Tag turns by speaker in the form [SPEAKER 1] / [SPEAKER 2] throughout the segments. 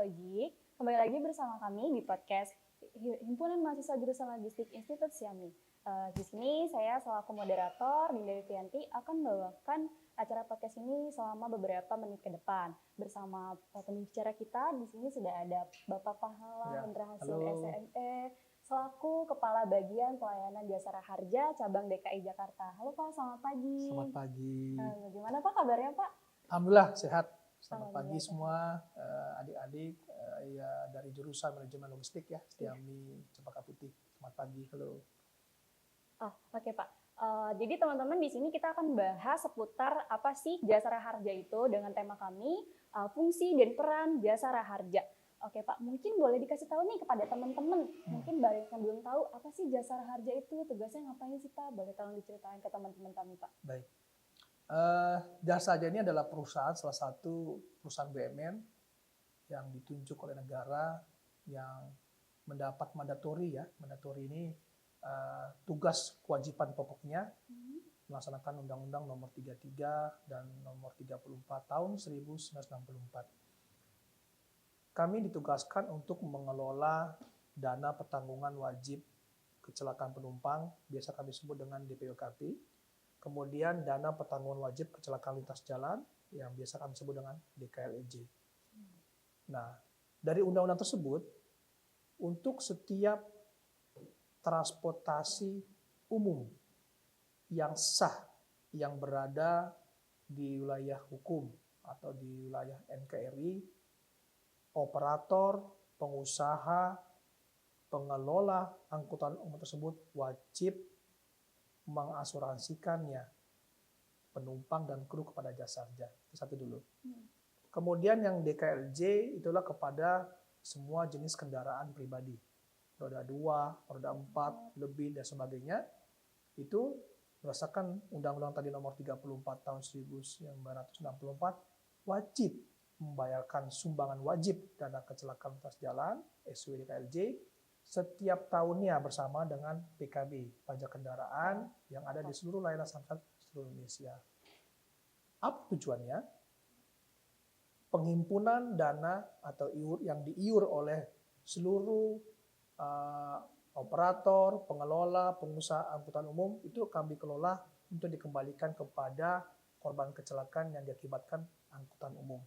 [SPEAKER 1] pagi. Kembali lagi bersama kami di podcast Himpunan Mahasiswa Jurusan Logistik Institut Xiaomi. Di sini saya selaku moderator Dinda Devianti akan membawakan acara podcast ini selama beberapa menit ke depan. Bersama pembicara kita di sini sudah ada Bapak Pahala Indrahasil SME selaku Kepala Bagian Pelayanan Jasara Harja Cabang DKI Jakarta. Halo Pak, selamat pagi.
[SPEAKER 2] Selamat pagi.
[SPEAKER 1] Bagaimana Pak kabarnya Pak?
[SPEAKER 2] Alhamdulillah sehat. Selamat pagi semua adik-adik ya dari jurusan manajemen logistik ya Xiaomi Cempaka Putih. Selamat pagi. Halo.
[SPEAKER 1] Oke Pak. Jadi teman-teman di sini kita akan bahas seputar apa sih Jasara Harja itu dengan tema kami fungsi dan peran Jasara Harja. Oke Pak, mungkin boleh dikasih tahu nih kepada teman-teman, mungkin banyak yang belum tahu apa sih Jasara Harja itu, tugasnya ngapain sih Pak? Boleh tolong diceritain ke teman-teman kami Pak.
[SPEAKER 2] Baik. Jasa Harja ini adalah perusahaan, salah satu perusahaan BUMN yang ditunjuk oleh negara yang mendapat mandatori ya. Mandatori ini tugas kewajiban pokoknya melaksanakan Undang-Undang Nomor 33 dan Nomor 34 tahun 1964. Kami ditugaskan untuk mengelola dana pertanggungan wajib kecelakaan penumpang, biasa kami sebut dengan DPWKP. Kemudian dana pertanggungan wajib kecelakaan lintas jalan, yang biasa kami sebut dengan DKLEJ. Nah, dari undang-undang tersebut, untuk setiap transportasi umum yang sah, yang berada di wilayah hukum atau di wilayah NKRI, operator, pengusaha, pengelola angkutan umum tersebut wajib mengasuransikannya penumpang dan kru kepada Jasa Harja. Itu satu dulu. Kemudian yang DKLJ itulah kepada semua jenis kendaraan pribadi. Roda 2, roda 4, lebih dan sebagainya. Itu berdasarkan Undang-Undang tadi nomor 34 tahun 1964 wajib membayarkan sumbangan wajib dana kecelakaan lintas jalan SW DKLJ setiap tahunnya bersama dengan PKB, pajak kendaraan yang ada di seluruh layanan samsat seluruh Indonesia. Apa tujuannya? Penghimpunan dana atau iur yang diiur oleh seluruh operator, pengelola, pengusaha angkutan umum itu kami kelola untuk dikembalikan kepada korban kecelakaan yang diakibatkan angkutan umum.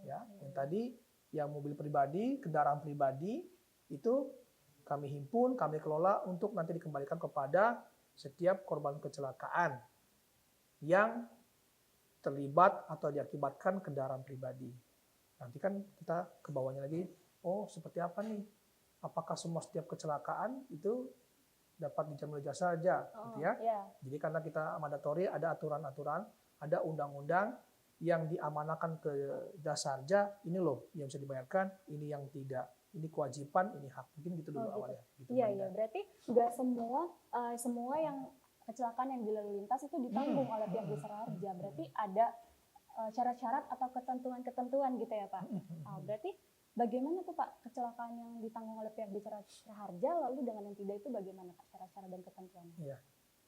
[SPEAKER 2] Ya, yang tadi yang mobil pribadi, kendaraan pribadi itu kami himpun, kami kelola untuk nanti dikembalikan kepada setiap korban kecelakaan yang terlibat atau diakibatkan kendaraan pribadi. Nanti kan kita ke bawahnya lagi, oh seperti apa nih? Apakah semua setiap kecelakaan itu dapat dijamin oleh Jasa Harja? Gitu ya. Jadi karena kita mandatori ada aturan-aturan, ada undang-undang yang diamanahkan ke Jasa Harja, ini loh yang bisa dibayarkan, ini yang tidak, ini kewajiban, ini hak. Mungkin gitu dulu awalnya. Gitu,
[SPEAKER 1] iya, berarti nggak semua yang kecelakaan yang di lalu lintas itu ditanggung oleh pihak Jasara Harja. Berarti ada syarat-syarat atau ketentuan-ketentuan gitu ya Pak. Berarti bagaimana tuh Pak kecelakaan yang ditanggung oleh pihak Jasara Harja, lalu dengan yang tidak itu bagaimana Pak syarat-syarat dan ketentuannya?
[SPEAKER 2] Iya.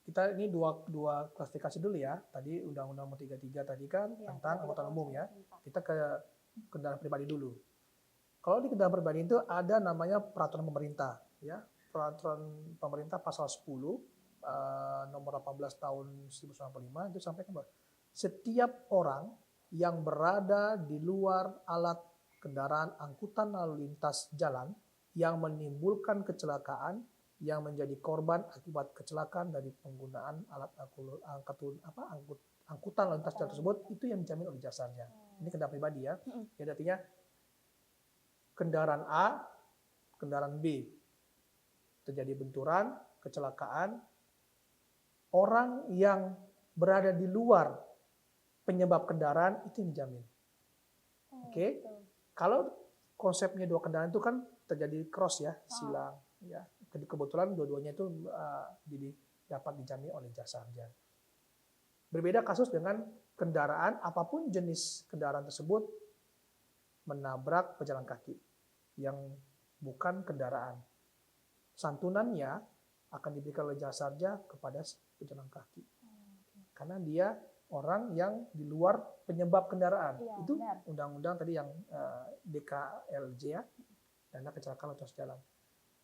[SPEAKER 2] Kita ini dua klasifikasi dulu ya. Tadi Undang-Undang Nomor 33 tadi kan tentang angkutan umum ya. Kita ke kendaraan pribadi dulu. Kalau di kendaraan pribadi itu ada namanya peraturan pemerintah ya. Peraturan pemerintah pasal 10 nomor 18 tahun 1995 itu sampaikan bahwa setiap orang yang berada di luar alat kendaraan angkutan lalu lintas jalan yang menimbulkan kecelakaan yang menjadi korban akibat kecelakaan dari penggunaan alat angkutan lalu lintas jalan tersebut itu yang dijamin oleh Jasa Harja. Ini kendaraan pribadi ya. Jadi artinya kendaraan A, kendaraan B terjadi benturan, kecelakaan, orang yang berada di luar penyebab kendaraan itu yang dijamin. Oke. Kalau konsepnya dua kendaraan itu kan terjadi cross ya, silang ya. Kebetulan dua-duanya itu dapat dijamin oleh Jasa Harja. Berbeda kasus dengan kendaraan, apapun jenis kendaraan tersebut menabrak pejalan kaki yang bukan kendaraan. Santunannya akan diberikan oleh Jasa Harja kepada pejalan kaki. Karena dia orang yang di luar penyebab kendaraan.
[SPEAKER 1] Iya,
[SPEAKER 2] Itu
[SPEAKER 1] benar.
[SPEAKER 2] undang-undang tadi yang DKLJ ya, dana kecelakaan lalu lintas jalan.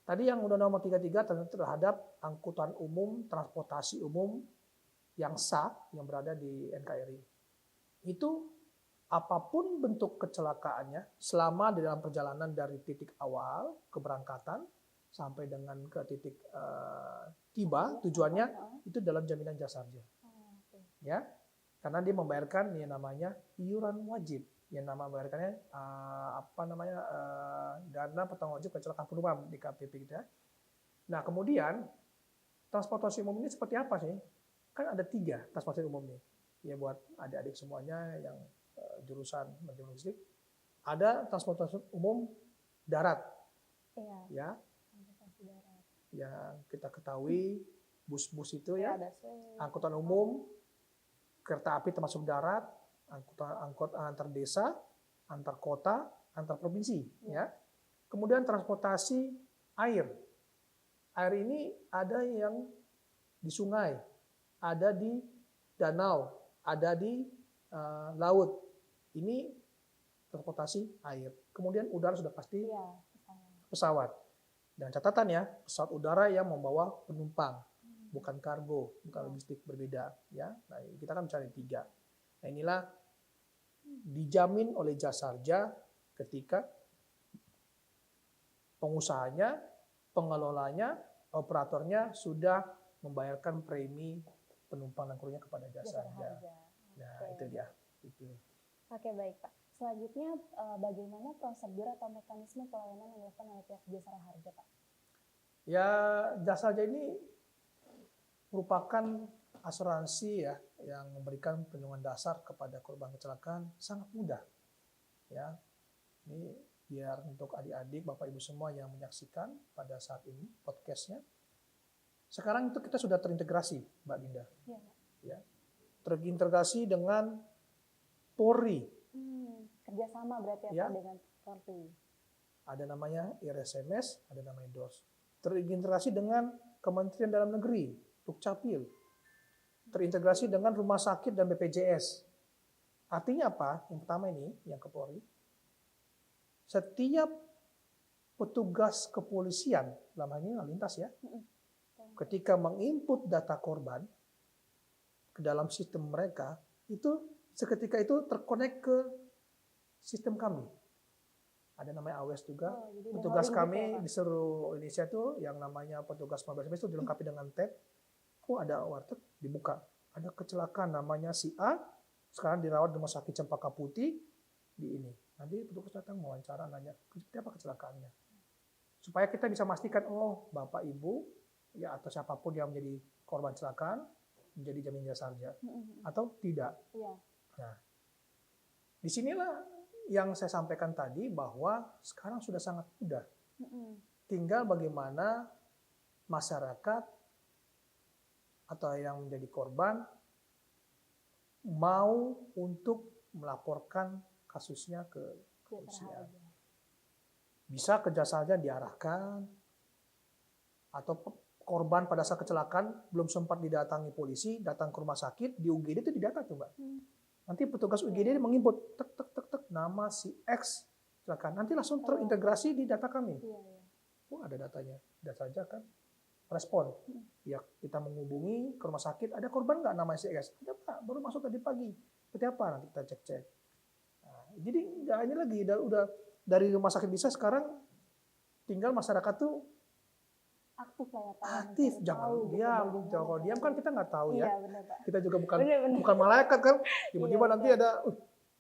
[SPEAKER 2] Tadi yang Undang-Undang Nomor 33 terhadap angkutan umum, transportasi umum yang sah yang berada di NKRI. Itu apapun bentuk kecelakaannya selama di dalam perjalanan dari titik awal keberangkatan sampai dengan ke titik tiba tujuannya itu dalam jaminan jasa marga. Ya, karena dia membayarkan yang namanya iuran wajib, yang nama membayarkannya dana pertanggung jawab kecelakaan penumpang di KPP gitu ya. Nah kemudian transportasi umum ini seperti apa sih? Kan ada 3 transportasi umum nih. Ya buat adik-adik semuanya yang jurusan manajemen logistik. Ada transportasi umum darat.
[SPEAKER 1] Iya.
[SPEAKER 2] Ya.
[SPEAKER 1] Transportasi darat.
[SPEAKER 2] Yang kita ketahui bus-bus itu ya.
[SPEAKER 1] Busway.
[SPEAKER 2] Angkutan umum, kereta api termasuk darat, angkot antar desa, antar kota, antar provinsi. Ya. Kemudian transportasi air. Air ini ada yang di sungai, ada di danau, ada di laut. Ini transportasi air. Kemudian udara sudah pasti pesawat. Dan catatan ya, pesawat udara yang membawa penumpang, bukan kargo, bukan logistik, berbeda. Ya, nah kita kan mencari 3. Nah inilah dijamin oleh jasa marga ketika pengusahanya, pengelolanya, operatornya sudah membayarkan premi penumpang dan krunya kepada jasa marga. Nah, itu dia. Itu.
[SPEAKER 1] Oke, baik Pak. Selanjutnya, bagaimana prosedur atau mekanisme pelayanan yang dilakukan oleh pihak Jasara Harja, Pak?
[SPEAKER 2] Ya, jasa marga ini merupakan asuransi ya yang memberikan perlindungan dasar kepada korban kecelakaan sangat mudah. Ya, ini biar untuk adik-adik, bapak ibu semua yang menyaksikan pada saat ini podcastnya. Sekarang itu kita sudah terintegrasi, Mbak Dinda.
[SPEAKER 1] Ya.
[SPEAKER 2] Ya, terintegrasi dengan Polri.
[SPEAKER 1] Kerjasama berarti
[SPEAKER 2] ya,
[SPEAKER 1] Pak dengan Polri.
[SPEAKER 2] Ada namanya IRSMS, ada namanya DOS. Terintegrasi dengan Kementerian Dalam Negeri, Dukcapil. Terintegrasi dengan rumah sakit dan BPJS. Artinya apa? Yang pertama ini, yang ke Polri. Setiap petugas kepolisian, dalam hal ini lalu lintas ya, ketika menginput data korban ke dalam sistem mereka, itu seketika itu terkonek ke sistem kami. Ada namanya AWS juga. Petugas kami di seluruh Indonesia itu yang namanya petugas 15 itu dilengkapi dengan tab. Ada warteg dibuka. Ada kecelakaan namanya si A, sekarang dirawat di rumah sakit Cempaka Putih di ini. Nanti petugas datang mewawancara nanya seperti apa kecelakaannya. Supaya kita bisa memastikan Bapak Ibu ya atau siapapun yang menjadi korban kecelakaan menjadi jaminan jasa marga atau tidak.
[SPEAKER 1] Iya.
[SPEAKER 2] Nah, disinilah yang saya sampaikan tadi bahwa sekarang sudah sangat mudah. Tinggal bagaimana masyarakat atau yang menjadi korban mau untuk melaporkan kasusnya ke kepolisian. Bisa ke jasa marga diarahkan, atau korban pada saat kecelakaan belum sempat didatangi polisi, datang ke rumah sakit, di UGD itu didata tuh Mbak. Nanti petugas UGD menginput tek nama si X kecelakaan. Nanti langsung terintegrasi di data kami. Ada datanya. Data saja kan respon. Ya kita menghubungi ke rumah sakit, ada korban nggak nama si X? Ada Pak, baru masuk tadi pagi. Seperti apa? Nanti kita cek. Nah, jadi nggak ini lagi, udah dari rumah sakit bisa sekarang tinggal masyarakat tuh
[SPEAKER 1] aktif lah ya Pak.
[SPEAKER 2] Aktif, jangan diam. Kalau diam kan kita nggak tahu ya.
[SPEAKER 1] Iya, benar, Pak.
[SPEAKER 2] Kita juga bukan malaikat kan. Tiba-tiba
[SPEAKER 1] Iya,
[SPEAKER 2] nanti ada,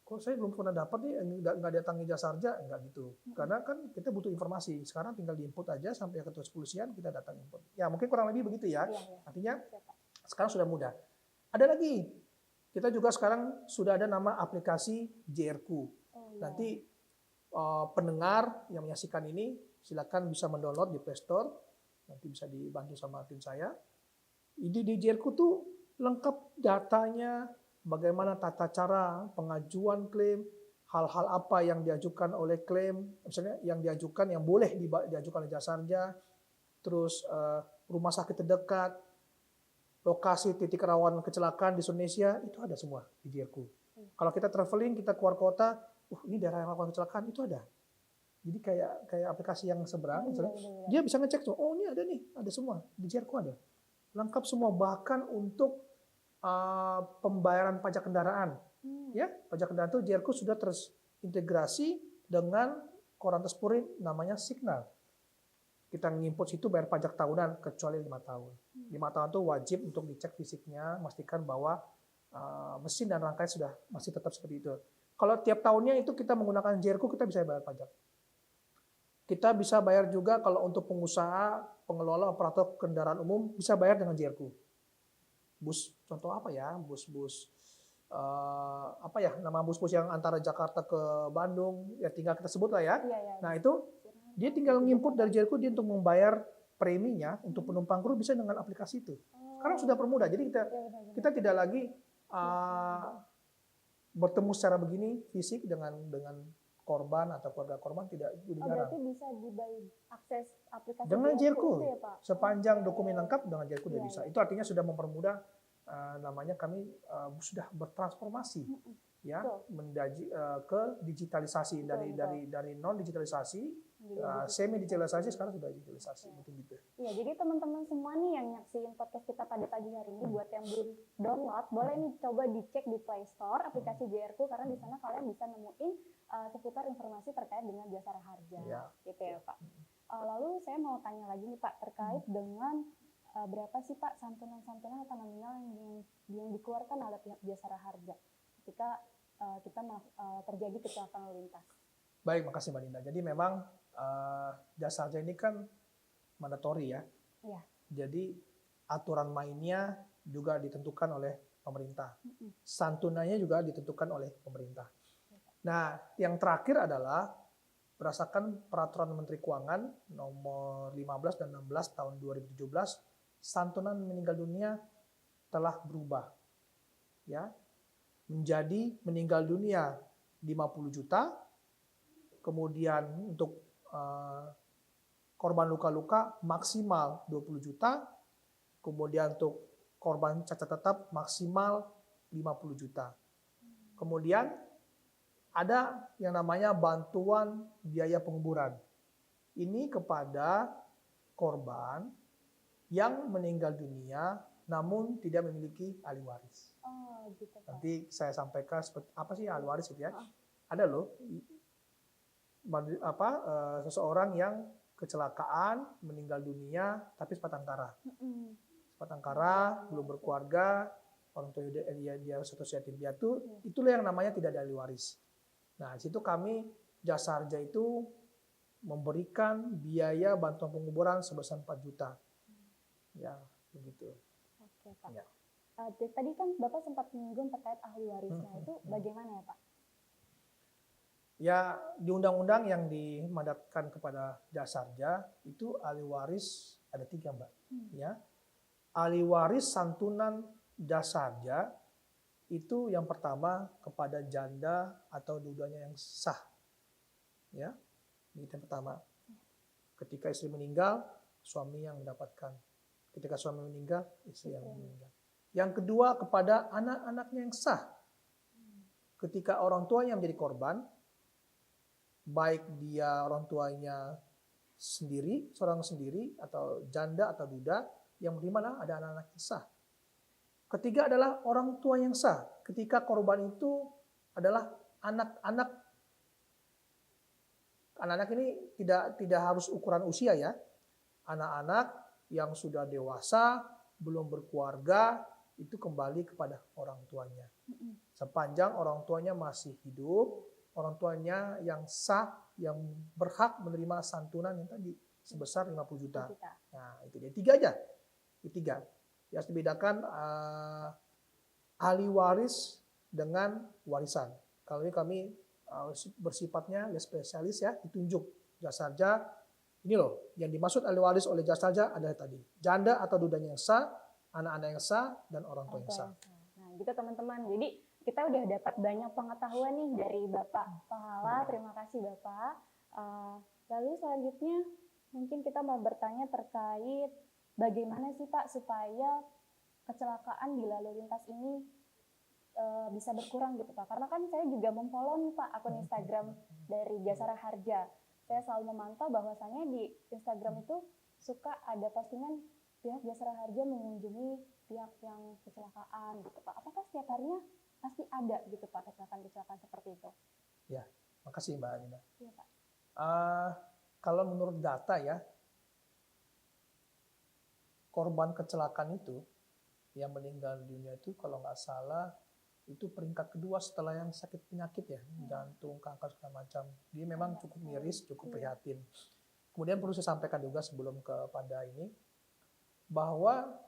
[SPEAKER 2] kok saya belum pernah dapat nih, nggak datangi jasa marga, nggak gitu. Karena kan kita butuh informasi. Sekarang tinggal diinput aja sampai ke kepolisian kita datang input. Ya mungkin kurang lebih begitu ya. Artinya sekarang sudah mudah. Ada lagi, kita juga sekarang sudah ada nama aplikasi JRQ. Nanti pendengar yang menyaksikan ini silakan bisa mendownload di Play Store. Nanti bisa dibantu sama tim saya. Di JRQ tuh lengkap datanya, bagaimana tata cara pengajuan klaim, hal-hal apa yang diajukan oleh klaim, misalnya yang diajukan, yang boleh diajukan oleh jasa marga, terus rumah sakit terdekat, lokasi titik rawan kecelakaan di Indonesia itu ada semua di JRku. Kalau kita traveling, kita keluar kota, ini daerah yang rawan kecelakaan itu ada. Jadi kayak aplikasi yang seberang, dia bisa ngecek tuh, oh ini ada nih, ada semua di JRku ada, lengkap semua, bahkan untuk pembayaran pajak kendaraan, ya pajak kendaraan itu JRku sudah terintegrasi dengan Korlantas Polri namanya Signal. Kita nginput situ bayar pajak tahunan kecuali 5 tahun. 5 tahun itu wajib untuk dicek fisiknya, memastikan bahwa mesin dan rangkaian sudah masih tetap seperti itu. Kalau tiap tahunnya itu kita menggunakan JRku, kita bisa bayar pajak. Kita bisa bayar juga kalau untuk pengusaha, pengelola, operator kendaraan umum bisa bayar dengan JRku. Bus, contoh apa ya? Bus-bus apa ya? Nama bus-bus yang antara Jakarta ke Bandung, ya tinggal kita sebut lah ya. Nah itu dia tinggal nginput dari JRku, dia untuk membayar preminya untuk penumpang kru bisa dengan aplikasi itu. Sekarang sudah permudah, jadi kita tidak lagi bertemu secara begini fisik dengan korban atau keluarga korban, tidak jarang.
[SPEAKER 1] Berarti bisa akses aplikasi
[SPEAKER 2] dengan JRku
[SPEAKER 1] ya, Pak?
[SPEAKER 2] Sepanjang dokumen lengkap dengan JRku sudah bisa. Itu artinya sudah mempermudah, namanya kami sudah bertransformasi ya ke digitalisasi, dari non digitalisasi semi digitalisasi, sekarang sudah digitalisasi gitu.
[SPEAKER 1] Iya, jadi teman-teman semua nih yang nyaksiin podcast kita pada pagi hari ini, buat yang belum download, boleh nih coba dicek di Play Store aplikasi JRku, karena di sana kalian bisa nemuin seputar informasi terkait dengan jasara harja, gitu ya Pak. Lalu saya mau tanya lagi nih Pak, terkait dengan berapa sih Pak santunan-santunan atau nominal yang dikeluarkan oleh pihak jasara harja ketika kita terjadi kecelakaan lalu lintas?
[SPEAKER 2] Baik, makasih Mbak Dinda. Jadi memang jasa harja ini kan mandatori ya. Jadi aturan mainnya juga ditentukan oleh pemerintah. Santunannya juga ditentukan oleh pemerintah. Nah, yang terakhir adalah berdasarkan Peraturan Menteri Keuangan nomor 15 dan 16 tahun 2017, santunan meninggal dunia telah berubah ya menjadi meninggal dunia 50 juta, kemudian untuk korban luka-luka maksimal 20 juta, kemudian untuk korban cacat tetap maksimal 50 juta. Kemudian ada yang namanya bantuan biaya penguburan. Ini kepada korban yang meninggal dunia namun tidak memiliki ahli waris.
[SPEAKER 1] Gitu, Pak.
[SPEAKER 2] Nanti saya sampaikan seperti apa sih ahli waris itu ya. Ada loh seseorang yang kecelakaan meninggal dunia tapi sebatang kara. Sebatang kara, belum berkeluarga, orang tua dia status yatim piatu, itulah yang namanya tidak ada ahli waris. Nah, di situ kami jasa harja itu memberikan biaya bantuan penguburan sebesar 4 juta. Ya, begitu.
[SPEAKER 1] Oke, Pak. Ya. Tadi kan Bapak sempat menyinggung terkait ahli warisnya, itu bagaimana ya, Pak?
[SPEAKER 2] Ya, di undang-undang yang dimandatkan kepada jasa harja itu ahli waris ada 3, Mbak. Ya. Ahli waris santunan jasa harja itu yang pertama kepada janda atau dudanya yang sah. Ya. Ini yang pertama. Ketika istri meninggal, suami yang mendapatkan. Ketika suami meninggal, istri yang meninggal. Yang kedua kepada anak-anaknya yang sah. Ketika orang tuanya menjadi korban, baik dia orang tuanya sendiri, seorang sendiri, atau janda atau duda, yang bagaimana ada anak-anak yang sah. Ketiga adalah orang tua yang sah. Ketika korban itu adalah anak-anak. Anak-anak ini tidak harus ukuran usia ya. Anak-anak yang sudah dewasa, belum berkeluarga, itu kembali kepada orang tuanya. Sepanjang orang tuanya masih hidup, orang tuanya yang sah, yang berhak menerima santunan yang tadi sebesar 50 juta. Nah, itu dia 3 aja. Itu 3. Yang dibedakan ahli waris dengan warisan. Kalau ini kami bersifatnya spesialis ya, ditunjuk jasa harja. Ini loh, yang dimaksud ahli waris oleh jasa harja adalah tadi janda atau dudanya yang sah, anak-anak yang sah, dan orang tua yang sah.
[SPEAKER 1] Nah, gitu teman-teman. Jadi kita udah dapat banyak pengetahuan nih dari Bapak Pahala. Terima kasih Bapak. Lalu selanjutnya mungkin kita mau bertanya terkait bagaimana sih Pak supaya kecelakaan di lalu lintas ini bisa berkurang gitu Pak? Karena kan saya juga memfollow nih Pak akun Instagram dari Jasara Harja. Saya selalu memantau bahwasannya di Instagram itu suka ada postingan pihak Jasara Harja mengunjungi pihak yang kecelakaan gitu Pak. Apakah setiap harinya pasti ada gitu Pak kecelakaan-kecelakaan seperti itu?
[SPEAKER 2] Ya, makasih Mbak Nina.
[SPEAKER 1] Iya Pak.
[SPEAKER 2] Kalau menurut data ya, korban kecelakaan itu yang meninggal dunia itu kalau nggak salah itu peringkat kedua setelah yang sakit penyakit ya, jantung, kanker segala macam. Dia memang cukup miris, cukup prihatin. Kemudian perlu saya sampaikan juga sebelum kepada ini bahwa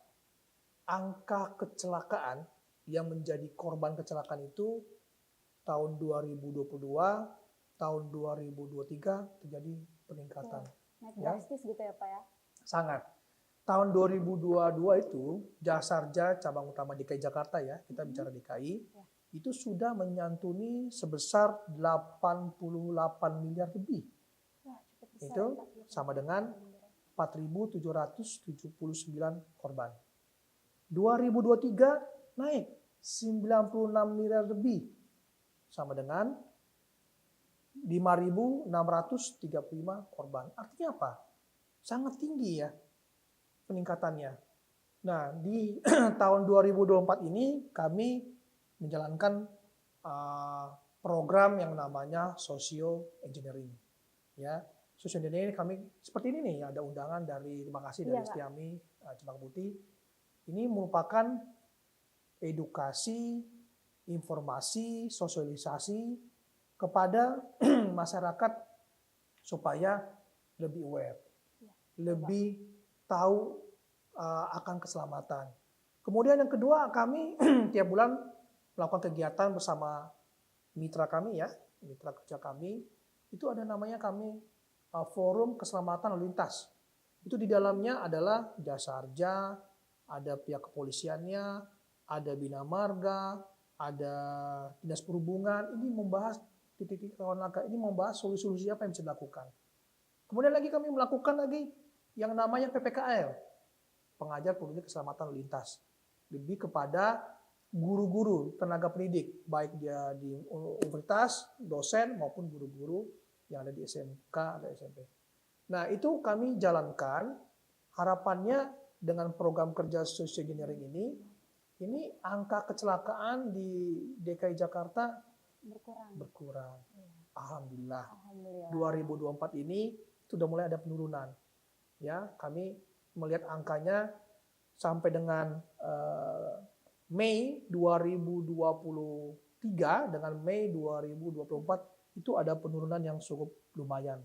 [SPEAKER 2] angka kecelakaan yang menjadi korban kecelakaan itu tahun 2022, tahun 2023 terjadi peningkatan.
[SPEAKER 1] Naik drastis gitu ya Pak ya?
[SPEAKER 2] Sangat. Tahun 2022 itu Jasarja cabang utama DKI Jakarta ya, kita bicara DKI, itu sudah menyantuni sebesar 88 miliar lebih.
[SPEAKER 1] Wah, cukup besar,
[SPEAKER 2] Itu
[SPEAKER 1] Pak.
[SPEAKER 2] sama dengan 4.779 korban. 2023 naik 96 miliar lebih, sama dengan 5.635 korban. Artinya apa? Sangat tinggi ya peningkatannya. Nah, di tahun 2024 ini kami menjalankan program yang namanya Socio Engineering. Ya, Socio Engineering kami seperti ini nih, ada undangan dari, terima kasih dari Setiami Cempaka Putih. Ini merupakan edukasi, informasi, sosialisasi kepada masyarakat supaya lebih aware, lebih tahu akan keselamatan. Kemudian yang kedua, kami tiap bulan melakukan kegiatan bersama mitra kami ya, mitra kerja kami. Itu ada namanya kami Forum Keselamatan Lalu Lintas. Itu di dalamnya adalah Jasa Harja, ada pihak kepolisiannya, ada Bina Marga, ada Dinas Perhubungan. Ini membahas titik-titik rawan laka, ini membahas solusi-solusi apa yang bisa dilakukan. Kemudian lagi kami melakukan lagi yang namanya PPKL, pengajar peduli keselamatan lalu lintas, lebih kepada guru-guru tenaga pendidik, baik dia di universitas, dosen maupun guru-guru yang ada di SMK atau SMP. Nah itu kami jalankan, harapannya dengan program kerja Socio Engineering ini angka kecelakaan di DKI Jakarta berkurang. Alhamdulillah. 2024 ini sudah mulai ada penurunan. Ya, kami melihat angkanya sampai dengan Mei 2023 dengan Mei 2024 itu ada penurunan yang cukup lumayan.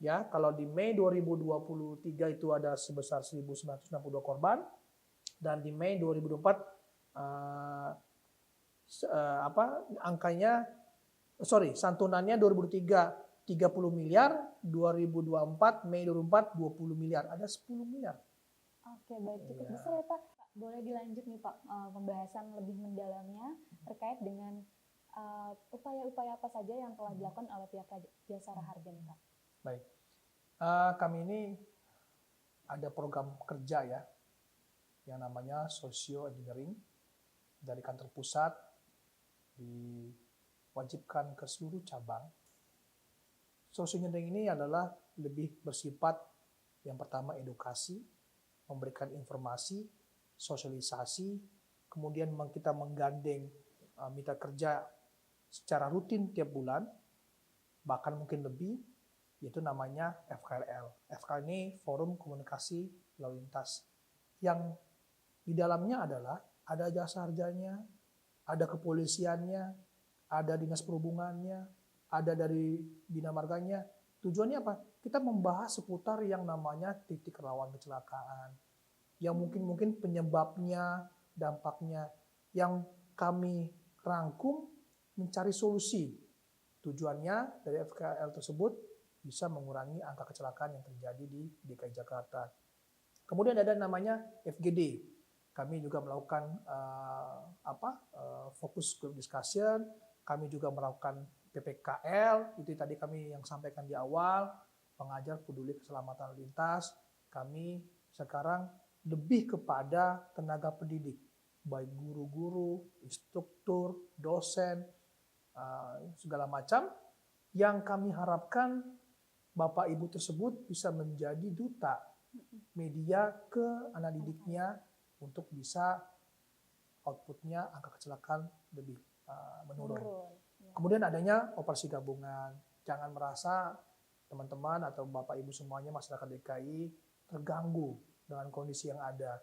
[SPEAKER 2] Ya, kalau di Mei 2023 itu ada sebesar 1.962 korban dan di Mei 2024 santunannya 2023 30 miliar, 2024 Mei 2024 20 miliar, ada 10 miliar.
[SPEAKER 1] Oke, baik, cukup besar ya Pak. Boleh dilanjut nih Pak pembahasan lebih mendalamnya terkait dengan upaya-upaya apa saja yang telah dilakukan oleh pihak Jasara Harja nih Pak.
[SPEAKER 2] Baik, kami ini ada program kerja ya yang namanya Socio Engineering dari kantor pusat diwajibkan ke seluruh cabang. Socio Engineering ini adalah lebih bersifat yang pertama edukasi, memberikan informasi, sosialisasi, kemudian kita menggandeng mitra kerja secara rutin tiap bulan, bahkan mungkin lebih, yaitu namanya FKLL. FKL ini Forum Komunikasi Lalu Lintas, yang di dalamnya adalah ada jasa harjanya, ada kepolisiannya, ada dinas perhubungannya, ada dari Bina Marganya. Tujuannya apa? Kita membahas seputar yang namanya titik rawan kecelakaan, yang mungkin penyebabnya, dampaknya, yang kami rangkum mencari solusi. Tujuannya dari FKL tersebut bisa mengurangi angka kecelakaan yang terjadi di DKI Jakarta. Kemudian ada namanya FGD. Kami juga melakukan fokus group discussion. Kami juga melakukan PPKL, itu tadi kami yang sampaikan di awal, pengajar peduli keselamatan lalu lintas. Kami sekarang lebih kepada tenaga pendidik, baik guru-guru, instruktur, dosen, segala macam, yang kami harapkan Bapak Ibu tersebut bisa menjadi duta media ke anak didiknya untuk bisa outputnya angka kecelakaan lebih menurun. Kemudian adanya operasi gabungan. Jangan merasa teman-teman atau Bapak Ibu semuanya masyarakat DKI terganggu dengan kondisi yang ada.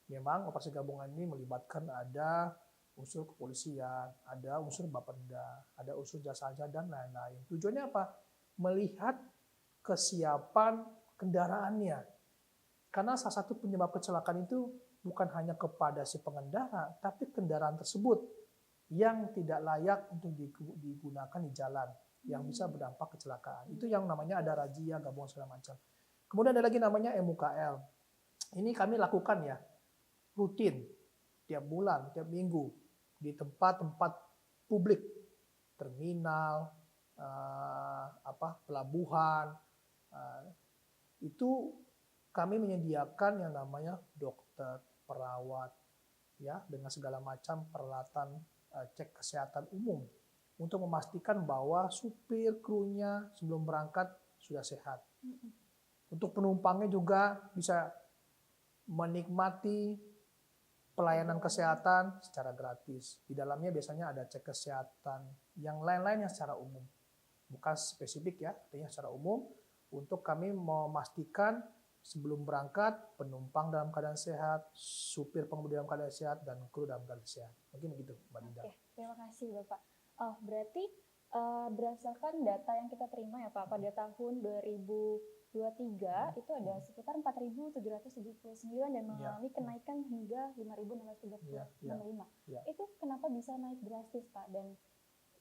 [SPEAKER 2] Memang operasi gabungan ini melibatkan ada unsur kepolisian, ada unsur Bapenda, ada unsur jasa raja dan lain-lain. Tujuannya apa? Melihat kesiapan kendaraannya. Karena salah satu penyebab kecelakaan itu bukan hanya kepada si pengendara, tapi kendaraan tersebut yang tidak layak untuk digunakan di jalan, yang bisa berdampak kecelakaan. Itu yang namanya ada razia, gabungan segala macam. Kemudian ada lagi namanya MUKL. Ini kami lakukan ya, rutin, tiap bulan, tiap minggu, di tempat-tempat publik, terminal, pelabuhan, itu kami menyediakan yang namanya dokter, perawat, ya, dengan segala macam peralatan cek kesehatan umum untuk memastikan bahwa supir krunya sebelum berangkat sudah sehat. Untuk penumpangnya juga bisa menikmati pelayanan kesehatan secara gratis. Di dalamnya biasanya ada cek kesehatan yang lain-lainnya secara umum. Bukan spesifik ya, artinya secara umum untuk kami memastikan sebelum berangkat penumpang dalam keadaan sehat, supir pengemudi dalam keadaan sehat, dan kru dalam keadaan sehat. Mungkin begitu, Mbak Dinda.
[SPEAKER 1] Oke, terima kasih Bapak. Berarti berdasarkan data yang kita terima ya Pak, pada tahun 2023 itu ada sekitar 4.779 dan mengalami kenaikan hingga 5.635. Itu kenapa bisa naik drastis Pak? Dan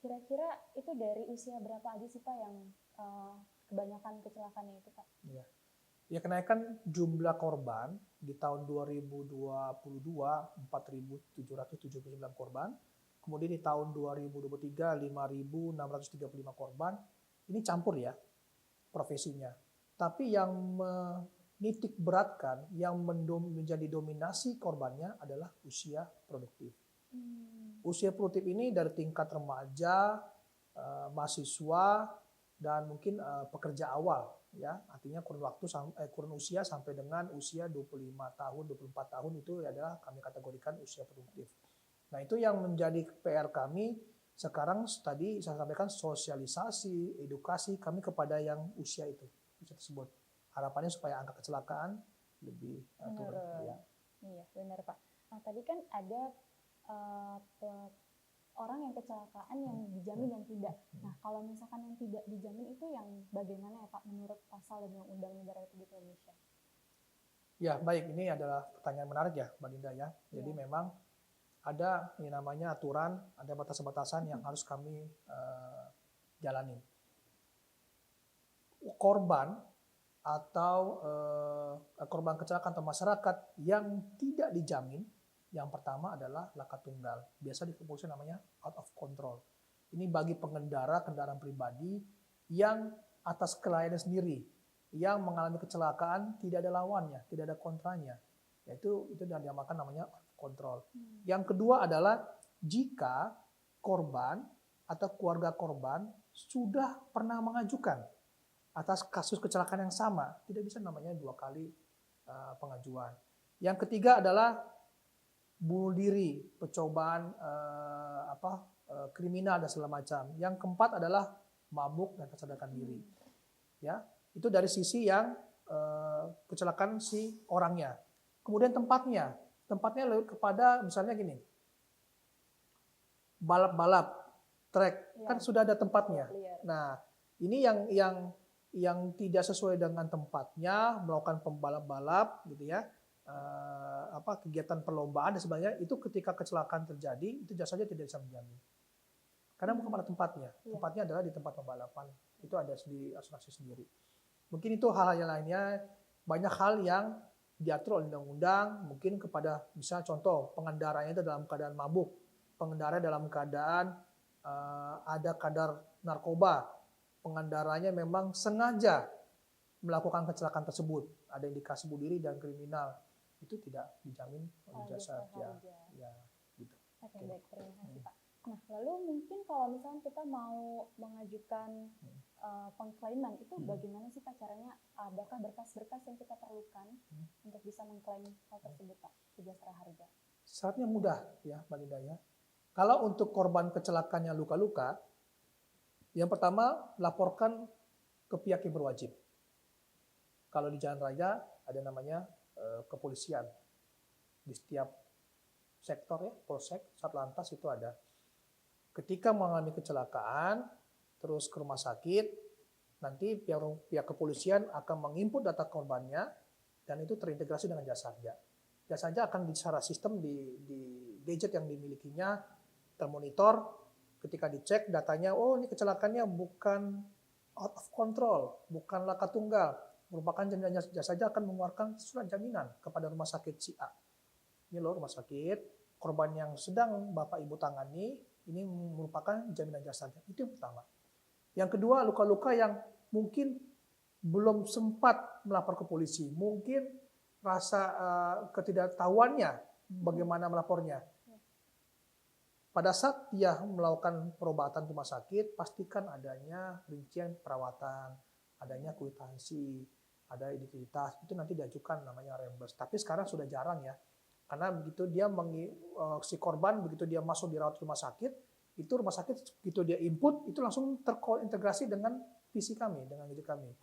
[SPEAKER 1] kira-kira itu dari usia berapa aja sih Pak yang kebanyakan kecelakaannya itu Pak?
[SPEAKER 2] Ya, kenaikan jumlah korban di tahun 2022 4.779 korban. Kemudian di tahun 2023 5.635 korban. Ini campur ya profesinya. Tapi yang menitik beratkan, yang menjadi dominasi korbannya adalah usia produktif. Usia produktif ini dari tingkat remaja, mahasiswa, dan mungkin pekerja awal. Ya, artinya kurun usia sampai dengan usia 25 tahun, 24 tahun itu adalah kami kategorikan usia produktif. Nah, itu yang menjadi PR kami sekarang tadi saya sampaikan sosialisasi, edukasi kami kepada yang usia tersebut. Harapannya supaya angka kecelakaan lebih turun. Ya.
[SPEAKER 1] Iya, benar Pak. Nah, tadi kan ada orang yang kecelakaan yang dijamin dan tidak. Nah, kalau misalkan yang tidak dijamin itu yang bagaimana ya Pak menurut pasal dan undang-undang negara Republik Indonesia?
[SPEAKER 2] Ya, baik. Ini adalah pertanyaan menarik ya, Mbak Dinda ya. Jadi memang ada yang namanya aturan, ada batas-batasan yang harus kami jalani. Korban atau korban kecelakaan atau masyarakat yang tidak dijamin, yang pertama adalah laka tunggal. Biasa di kepolisian namanya out of control. Ini bagi pengendara kendaraan pribadi yang atas kelalaian sendiri, yang mengalami kecelakaan tidak ada lawannya, tidak ada kontranya. Yaitu itu yang dinamakan namanya out of control. Yang kedua adalah jika korban atau keluarga korban sudah pernah mengajukan atas kasus kecelakaan yang sama, tidak bisa namanya 2 kali pengajuan. Yang ketiga adalah bunuh diri, percobaan kriminal dan segala macam. Yang keempat adalah mabuk dan kesadarkan diri. Ya, itu dari sisi yang kecelakaan si orangnya. Kemudian tempatnya kepada misalnya gini, balap-balap, trek, kan sudah ada tempatnya. Nah, ini yang tidak sesuai dengan tempatnya, melakukan pembalap-balap, gitu ya. Kegiatan perlombaan dan sebagainya, itu ketika kecelakaan terjadi itu jasanya tidak bisa menjamin karena bukan pada tempatnya adalah di tempat pembalapan, itu ada di asuransi sendiri. Mungkin itu hal-hal yang lainnya, banyak hal yang diatur oleh undang-undang, mungkin kepada misalnya contoh pengendaranya itu dalam keadaan mabuk, pengendara dalam keadaan ada kadar narkoba, pengendaranya memang sengaja melakukan kecelakaan tersebut, ada indikasi bunuh diri dan kriminal. itu tidak dijamin oleh jasa
[SPEAKER 1] Jasa
[SPEAKER 2] harja.
[SPEAKER 1] harja.
[SPEAKER 2] Ya, gitu.
[SPEAKER 1] Oke,
[SPEAKER 2] Oke.
[SPEAKER 1] baik, terima kasih Pak. Nah, lalu mungkin kalau misalnya kita mau mengajukan pengklaiman, itu bagaimana sih Pak caranya? Adakah berkas-berkas yang kita perlukan untuk bisa mengklaim hal tersebut Pak, ke jasara harja?
[SPEAKER 2] Syaratnya mudah ya Mbak Linda ya. Kalau untuk korban kecelakaan yang luka-luka, yang pertama laporkan ke pihak yang berwajib. Kalau di jalan raya ada namanya kepolisian. Di setiap sektor ya, polsek, satlantas itu ada. Ketika mengalami kecelakaan, terus ke rumah sakit, nanti pihak kepolisian akan menginput data korbannya dan itu terintegrasi dengan jasa harja. Jasa harja akan secara sistem di gadget yang dimilikinya termonitor, ketika dicek datanya, oh ini kecelakaannya bukan out of control, bukan laka tunggal, merupakan jasa harja akan mengeluarkan surat jaminan kepada rumah sakit si A. Ini loh rumah sakit, korban yang sedang Bapak Ibu tangani, ini merupakan jaminan jasa harja. Itu yang pertama. Yang kedua, luka-luka yang mungkin belum sempat melapor ke polisi, mungkin rasa ketidaktahuannya bagaimana melapornya. Pada saat dia melakukan perobatan rumah sakit, pastikan adanya rincian perawatan, adanya kwitansi, ada identitas, itu nanti diajukan namanya reimburse. Tapi sekarang sudah jarang ya, karena begitu dia si korban begitu dia masuk dirawat rumah sakit, itu rumah sakit begitu dia input itu langsung terintegrasi dengan PC kami, dengan gadget kami.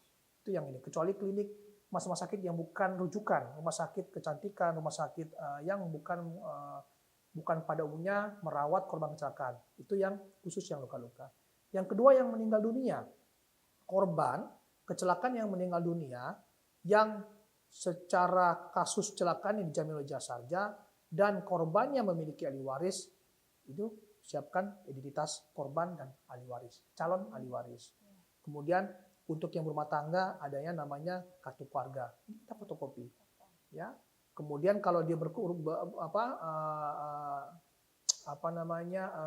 [SPEAKER 2] Itu yang ini. Kecuali klinik rumah sakit yang bukan rujukan, rumah sakit kecantikan, rumah sakit yang bukan pada umumnya merawat korban kecelakaan. Itu yang khusus yang luka-luka. Yang kedua yang meninggal dunia. Korban kecelakaan yang meninggal dunia yang secara kasus kecelakaan yang dijamin oleh jasa harja dan korbannya memiliki ahli waris, itu siapkan identitas korban dan ahli waris, calon ahli waris. Kemudian untuk yang berumah tangga adanya namanya kartu keluarga, kita fotokopi. Ya. Kemudian kalau dia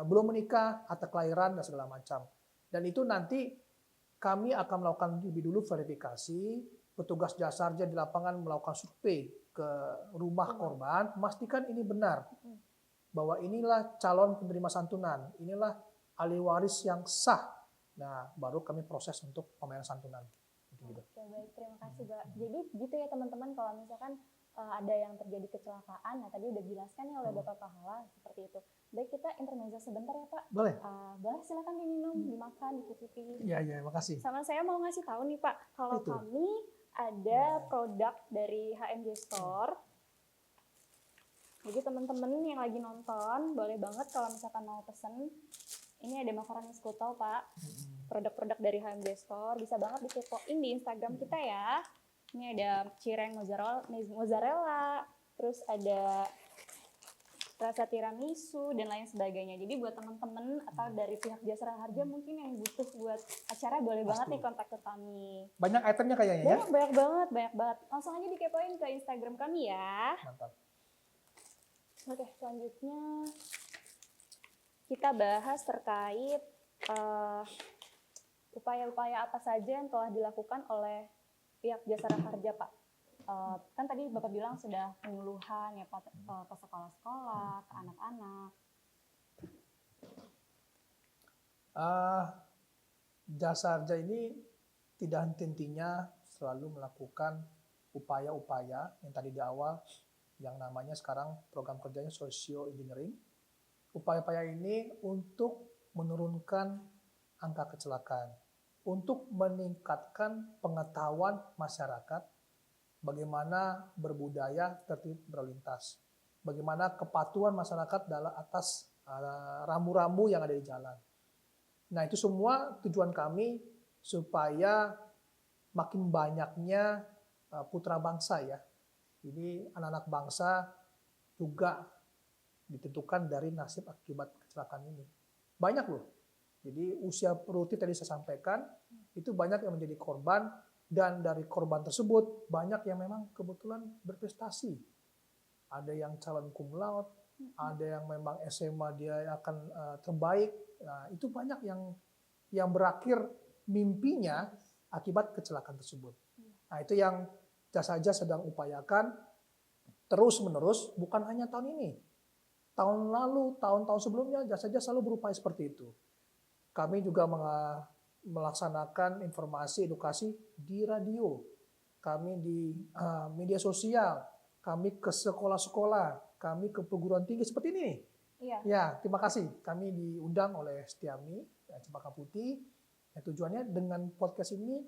[SPEAKER 2] belum menikah, akta kelahiran dan segala macam. Dan itu nanti kami akan melakukan lebih dulu verifikasi, petugas jasa harja di lapangan melakukan survei ke rumah korban, memastikan ini benar bahwa inilah calon penerima santunan, inilah ahli waris yang sah. Nah, baru kami proses untuk pembayaran santunan. Gitu.
[SPEAKER 1] Oke, baik, terima kasih Pak. Jadi gitu ya teman-teman, kalau misalkan ada yang terjadi kecelakaan, nah tadi udah dijelaskan ya oleh Bapak Pahala seperti itu. Baik, kita intermezzo sebentar ya Pak.
[SPEAKER 2] Boleh?
[SPEAKER 1] Boleh, silakan diminum, dimakan, dicicipi.
[SPEAKER 2] Iya, makasih.
[SPEAKER 1] Sama saya mau ngasih tahu nih Pak, kalau kami ada produk dari HMJ Store. Jadi teman-teman yang lagi nonton, boleh banget kalau misalkan mau pesen. Ini ada makanan skuto Pak, produk-produk dari HMJ Store, bisa banget dikepoin di Instagram kita ya. Ini ada cireng mozzarella, terus ada rasa tiramisu dan lain sebagainya. Jadi buat teman-teman atau dari pihak Jasara Harja mungkin yang butuh buat acara boleh banget nih kontak ke kami.
[SPEAKER 2] Banyak itemnya kayaknya ya?
[SPEAKER 1] Banyak banget. Langsung aja dikepoin ke Instagram kami ya.
[SPEAKER 2] Mantap.
[SPEAKER 1] Oke, selanjutnya kita bahas terkait upaya-upaya apa saja yang telah dilakukan oleh pihak Jasara Harja Pak. Kan tadi Bapak bilang sudah penyuluhan ya Pak, ke sekolah-sekolah, ke anak-anak.
[SPEAKER 2] Jasa harja ini tidak henti-hentinya selalu melakukan upaya-upaya yang tadi di awal yang namanya sekarang program kerjanya socio engineering. Upaya-upaya ini untuk menurunkan angka kecelakaan, untuk meningkatkan pengetahuan masyarakat bagaimana berbudaya tertib berlalu lintas, bagaimana kepatuhan masyarakat dalam atas rambu-rambu yang ada di jalan. Nah, itu semua tujuan kami supaya makin banyaknya putra bangsa ya. Jadi anak-anak bangsa juga ditentukan dari nasib akibat kecelakaan ini. Banyak loh. Jadi usia produktif tadi saya sampaikan, itu banyak yang menjadi korban, dan dari korban tersebut banyak yang memang kebetulan berprestasi. Ada yang calon cum laude, ada yang memang SMA dia akan terbaik. Nah, itu banyak yang berakhir mimpinya akibat kecelakaan tersebut. Nah, itu yang jasa harja sedang upayakan terus-menerus, bukan hanya tahun ini. Tahun lalu, tahun-tahun sebelumnya, jasa saja selalu berupaya seperti itu. Kami juga melaksanakan informasi edukasi di radio, kami di media sosial, kami ke sekolah-sekolah, kami ke perguruan tinggi seperti ini.
[SPEAKER 1] Iya.
[SPEAKER 2] Ya, terima kasih. Kami diundang oleh Setiami, Cempaka Putih. Ya, tujuannya dengan podcast ini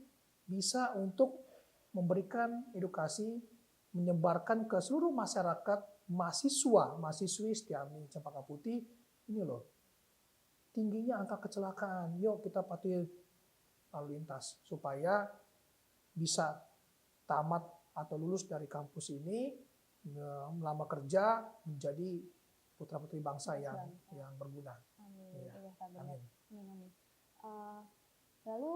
[SPEAKER 2] bisa untuk memberikan edukasi, menyebarkan ke seluruh masyarakat, mahasiswi Setiami Cempaka Putih. Ini loh, tingginya angka kecelakaan. Yuk kita patuhi lalu lintas supaya bisa tamat atau lulus dari kampus ini, melamar kerja, menjadi putra-putri bangsa yang berguna.
[SPEAKER 1] Amin.
[SPEAKER 2] Ya.
[SPEAKER 1] Iya, Pak, benar.
[SPEAKER 2] Amin.
[SPEAKER 1] Amin. Lalu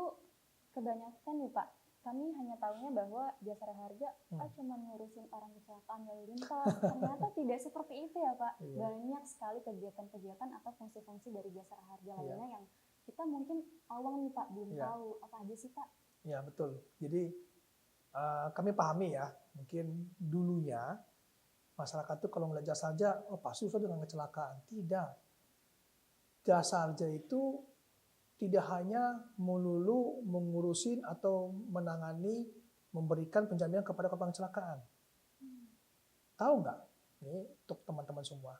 [SPEAKER 1] kebanyakan nih Pak, kami hanya tahunya bahwa Jasara Harja cuma ngurusin orang kecelakaan lalu lintas. Ternyata tidak seperti itu ya Pak.
[SPEAKER 2] Iya.
[SPEAKER 1] Banyak sekali kegiatan-kegiatan atau fungsi-fungsi dari Jasara Harja lainnya yang kita mungkin awam nih Pak, belum tahu. Apa aja sih Pak?
[SPEAKER 2] Ya, betul. Jadi kami pahami ya, mungkin dulunya masyarakat itu kalau melihat jasa harja, oh pasti usaha dengan kecelakaan. Tidak. Jasa harja itu tidak hanya melulu mengurusin atau menangani, memberikan penjaminan kepada korban kecelakaan. Tahu nggak? Ini untuk teman-teman semua.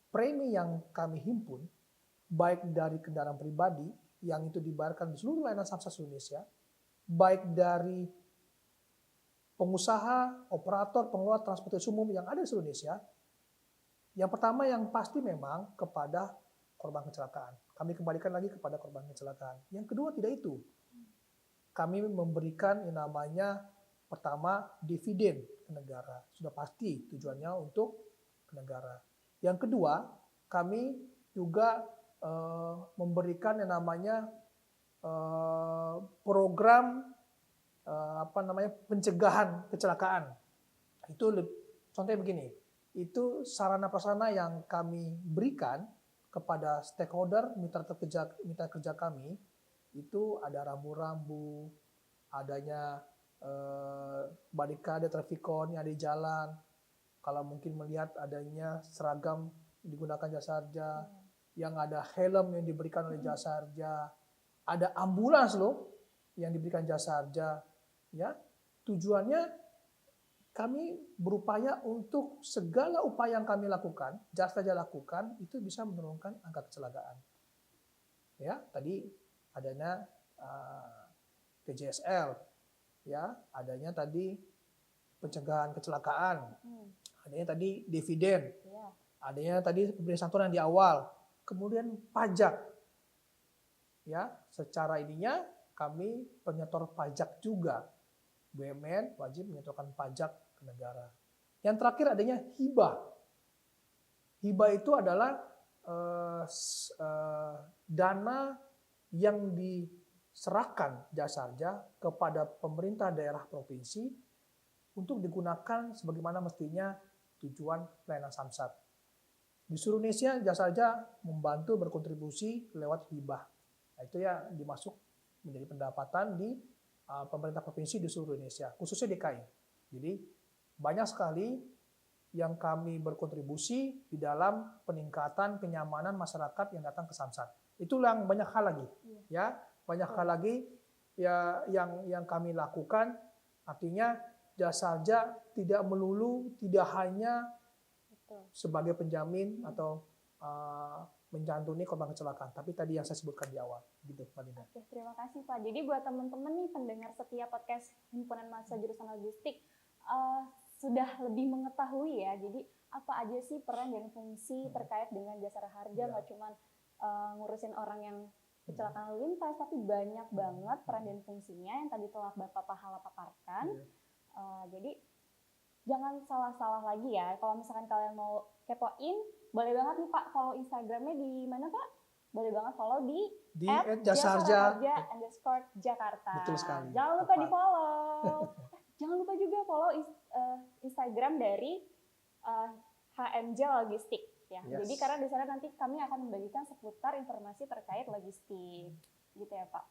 [SPEAKER 2] Premi yang kami himpun, baik dari kendaraan pribadi, yang itu dibayarkan di seluruh layanan Samsat Indonesia, baik dari pengusaha, operator, pengelola transportasi umum yang ada di seluruh Indonesia, yang pertama yang pasti memang kepada korban kecelakaan. Kami kembalikan lagi kepada korban kecelakaan. Yang kedua tidak itu. Kami memberikan yang namanya pertama dividen ke negara. Sudah pasti tujuannya untuk ke negara. Yang kedua, kami juga memberikan yang namanya program pencegahan kecelakaan. Itu contohnya begini, itu sarana prasarana yang kami berikan kepada stakeholder mitra kerja kami, itu ada rambu-rambu, adanya barikade trafikon yang ada di jalan, kalau mungkin melihat adanya seragam digunakan jasa harja, yang ada helm yang diberikan oleh jasa harja, ada ambulans loh yang diberikan jasa harja. Ya, tujuannya kami berupaya untuk segala upaya yang kami lakukan, jasa harja lakukan, itu bisa menurunkan angka kecelakaan. Ya, tadi adanya PJSL, ya, adanya tadi pencegahan kecelakaan, adanya tadi dividen, adanya tadi pemberian santunan di awal, kemudian pajak. Ya, secara ininya kami penyetor pajak juga. BUMN wajib menyetorkan pajak ke negara. Yang terakhir adanya hibah. Hibah itu adalah dana yang diserahkan jasa harja kepada pemerintah daerah provinsi untuk digunakan sebagaimana mestinya tujuan pelayanan Samsat. Di seluruh Indonesia jasa harja membantu berkontribusi lewat hibah. Nah, itu ya dimasuk menjadi pendapatan di pemerintah provinsi di seluruh Indonesia, khususnya DKI. Jadi banyak sekali yang kami berkontribusi di dalam peningkatan kenyamanan masyarakat yang datang ke Samsat. Itulah yang banyak hal lagi, ya banyak hal lagi ya yang kami lakukan. Artinya jasa harja tidak melulu, tidak hanya sebagai penjamin atau menjantuni korban kecelakaan, tapi tadi yang saya sebutkan di awal, gitu, Mbak Linda.
[SPEAKER 1] Oke, terima kasih Pak. Jadi buat teman-teman nih pendengar setiap podcast Himpunan Mahasiswa Jurusan Logistik sudah lebih mengetahui ya. Jadi apa aja sih peran dan fungsi terkait dengan Jasara Harja, nggak cuma ngurusin orang yang kecelakaan lalu lintas, tapi banyak banget peran dan fungsinya yang tadi telah Bapak Pahala paparkan. Jadi jangan salah-salah lagi ya. Kalau misalkan kalian mau kepoin, boleh banget nih Pak follow Instagramnya di mana Pak? Boleh banget follow di @jasaraharja_Jakarta.
[SPEAKER 2] Betul sekali.
[SPEAKER 1] Jangan lupa di follow. Jangan lupa juga follow Instagram dari HMJ Logistik. Ya.
[SPEAKER 2] Yes.
[SPEAKER 1] Jadi karena di sana nanti kami akan membagikan seputar informasi terkait logistik, gitu ya Pak.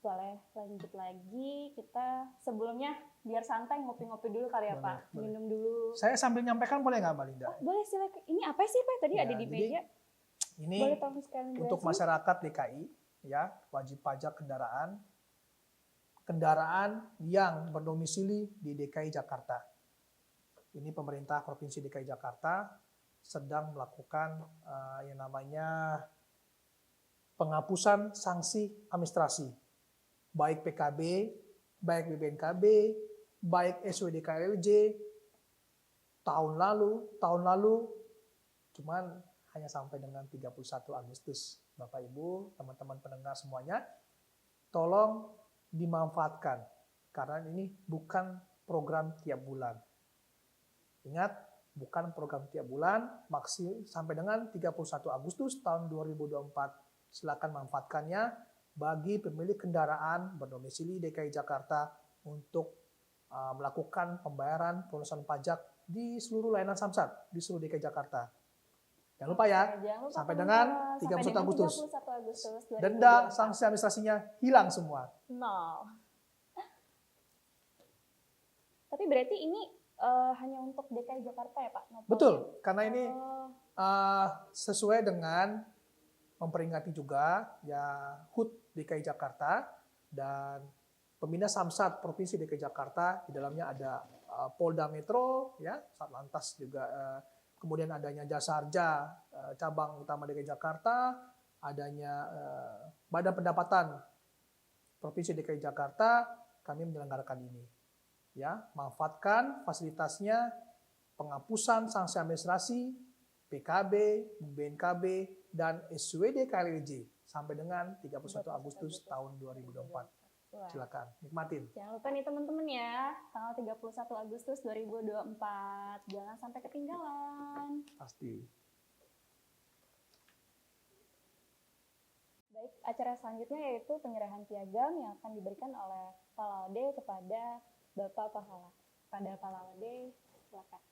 [SPEAKER 1] Boleh lanjut lagi, kita sebelumnya biar santai ngopi-ngopi dulu kali ya
[SPEAKER 2] Boleh,
[SPEAKER 1] Pak.
[SPEAKER 2] boleh.
[SPEAKER 1] Minum dulu.
[SPEAKER 2] Saya sambil nyampaikan boleh nggak Mbak Linda?
[SPEAKER 1] Oh, boleh silakan. Ini apa sih Pak? Tadi
[SPEAKER 2] Ya,
[SPEAKER 1] ada di
[SPEAKER 2] jadi
[SPEAKER 1] meja.
[SPEAKER 2] Ini
[SPEAKER 1] Boleh tolong sekalian
[SPEAKER 2] untuk
[SPEAKER 1] jelasin?
[SPEAKER 2] masyarakat DKI, ya, wajib pajak kendaraan yang berdomisili di DKI Jakarta. Ini pemerintah Provinsi DKI Jakarta sedang melakukan yang namanya penghapusan sanksi administrasi, baik PKB, baik BBNKB, baik SWD KLJ, tahun lalu, cuman hanya sampai dengan 31 Agustus. Bapak Ibu, teman-teman pendengar semuanya, tolong dimanfaatkan, karena ini bukan program tiap bulan. Ingat, bukan program tiap bulan, maksimal sampai dengan 31 Agustus tahun 2024. Silakan manfaatkannya bagi pemilik kendaraan berdomisili DKI Jakarta untuk melakukan pembayaran pelunasan pajak di seluruh layanan Samsat di seluruh DKI Jakarta. Jangan lupa ya,
[SPEAKER 1] Jangan lupa
[SPEAKER 2] sampai
[SPEAKER 1] teman-teman,
[SPEAKER 2] dengan 31
[SPEAKER 1] sampai dengan
[SPEAKER 2] Agustus.
[SPEAKER 1] 31 Agustus
[SPEAKER 2] Denda
[SPEAKER 1] 2024.
[SPEAKER 2] sanksi administrasinya hilang semua.
[SPEAKER 1] Nol. Tapi berarti ini hanya untuk DKI Jakarta ya Pak? Nopalnya?
[SPEAKER 2] Betul, karena ini
[SPEAKER 1] Oh,
[SPEAKER 2] sesuai dengan memperingati juga ya HUT DKI Jakarta dan Pembina Samsat Provinsi DKI Jakarta. Di dalamnya ada Polda Metro, ya, Satlantas juga, kemudian adanya Jasa Harja cabang utama DKI Jakarta, adanya Badan Pendapatan Provinsi DKI Jakarta. Kami menyelenggarakan ini. Ya, manfaatkan fasilitasnya, penghapusan sanksi administrasi, PKB, BNKB, dan SWD KLJ sampai dengan 31 Agustus tahun 2024.
[SPEAKER 1] wah.
[SPEAKER 2] Silakan, nikmatin.
[SPEAKER 1] Jangan lupa nih teman-teman ya, tanggal 31 Agustus 2024. Jangan sampai ketinggalan.
[SPEAKER 2] Pasti.
[SPEAKER 1] Baik, acara selanjutnya yaitu penyerahan piagam yang akan diberikan oleh Pak Laude kepada Bapak Pahala. Pada Pak Laude, silakan.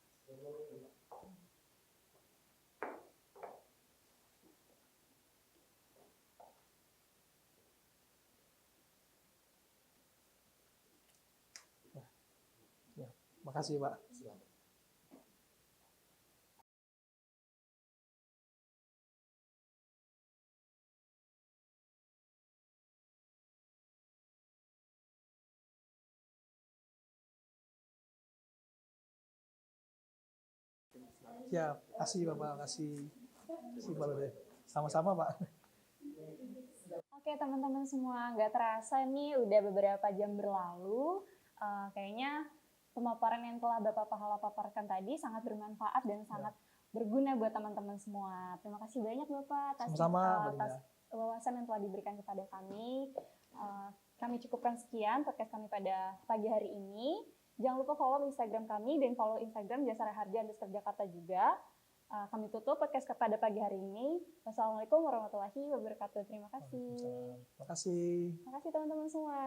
[SPEAKER 2] Ya, makasih Pak. Ya, kasih Bapak, kasih Pak Lode. Sama-sama Pak.
[SPEAKER 1] Oke teman-teman semua, nggak terasa nih udah beberapa jam berlalu. Kayaknya pemaparan yang telah Bapak Pahala paparkan tadi sangat bermanfaat dan sangat berguna buat teman-teman semua. Terima kasih banyak Bapak atas,
[SPEAKER 2] Sama-sama, Mbak
[SPEAKER 1] atas
[SPEAKER 2] Linda.
[SPEAKER 1] wawasan yang telah diberikan kepada kami. Kami cukupkan sekian podcast kami pada pagi hari ini. Jangan lupa follow Instagram kami dan follow Instagram Jasara Harja _Jakarta juga. Kami tutup podcast pada pagi hari ini. Wassalamualaikum warahmatullahi wabarakatuh. Terima kasih.
[SPEAKER 2] Terima kasih.
[SPEAKER 1] Terima kasih teman-teman semua.